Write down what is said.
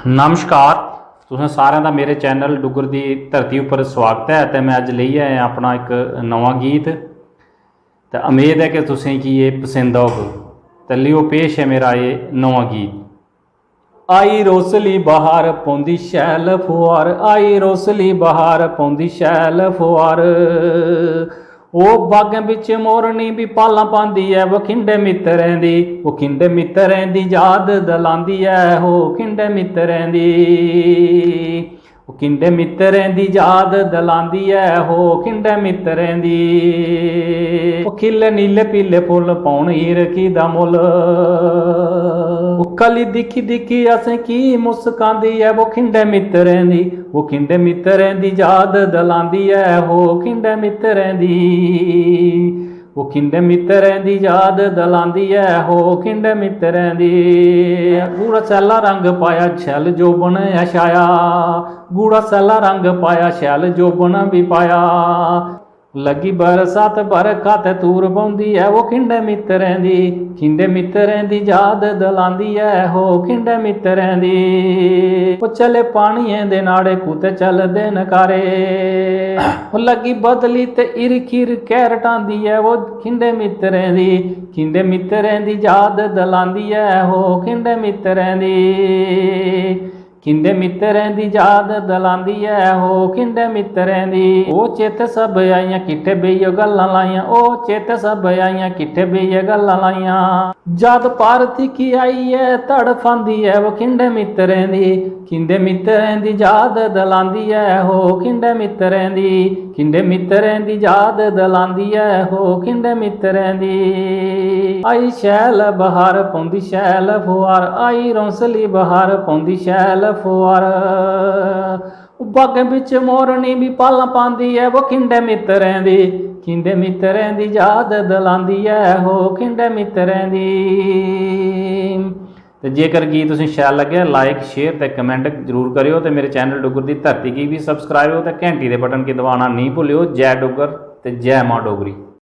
नमस्कार, तुसें सारें दा मेरे चैनल डुग्गर दी धरती उप्पर स्वागत है। तो मैं अज लेई आया अपना एक नवा गीत, तो उम्मीद है कि तुसें कि ये पसंद आग। तो लियो पेश है मेरा ये नवा गीत। आई रोसली बहार पौंदी शैल फुआर, आई रोसली बहार पौंदी शैल फुआर। ओ बागें बिच मोरनी भी पालां पांदी है, वो खिंडे मित्तरें दी, वो खिंडे मित्तरें दी याद दलांदी है, हो खिंडे मित्तरें दी, वो खिंडे मित्तरें दी याद दलांदी है, हो खिंडे मित्तरें दी। वो खिले नीले पीले फुल पौन हीर की दा मुल, वो कली दिखी दिखी असें की मुस्कांदी है, वो खिंडे मित्तरें दी, वो खिंडे मित्तरें दी याद दलांदी है, हो खिंडे मित्तरें दी, वो खिंडे मित्तरें दी याद दलांदी है, हो खिंडे मित्तरें दी। गूड़ा सैला रंग पाया शैल जोबन है छाया, गूड़ा सैला रंग पाया शैल जोबन भी पाया। लगी बरसात बरखा ते तूर पौंदी है, वो खिंडे मित्तरें दी, खिंडे मित्तरें दी याद दलांदी है, हो खिंडे मित्तरें दी। वो चले पानियें दे नाड़े कुते चलदे नकारे, वो लगी बदली ते इरखिर कैर टांदी है, वो खिंडे मित्तरें दी, खिंडे मित्तरें दी याद दलांदी है, हो खिंडे मित्तरें दी, खिंडे मित्तरें दी याद दलांदी है, हो खिंडे मित्तरें दी। ओ चित सब आइयां किट्ठे बेहियै गल्लां लाइयां, ओ चित सब आइयां किट्ठे बेहियै गल्लां लाइयां। जद पारथी की आई है तड़फांदी है, वो खिंडे मित्तरें दी, खिंडे मित्तरें दी याद दलांदी है, हो खिंडे मित्तरें दी, खिंडे मित्तरें दी याद दलांदी है, हो खिंडे मित्तरें दी। आई शैल बहार पौंदी शैल फुआर, आई रौंसली बहार पौंदी शैल फुआर। बागें बिच मोरनी भी पालां पांदी है, वो खिंडे मित्तरें दी, खिंडे मित्तरें दी याद दलांदी है, हो खिंडे मित्तरें दी। तो जेकर गीत तुसें शैल लग्गेआ लाइक शेयर ते कमेंट जरूर करियो, तो मेरे चैनल डुग्गर दी धरती गी भी सबसक्राइब हो, तो घंटी दे बटन की दबाना नहीं भुल्लियो। जय डुग्गर ते जय मां डोगरी।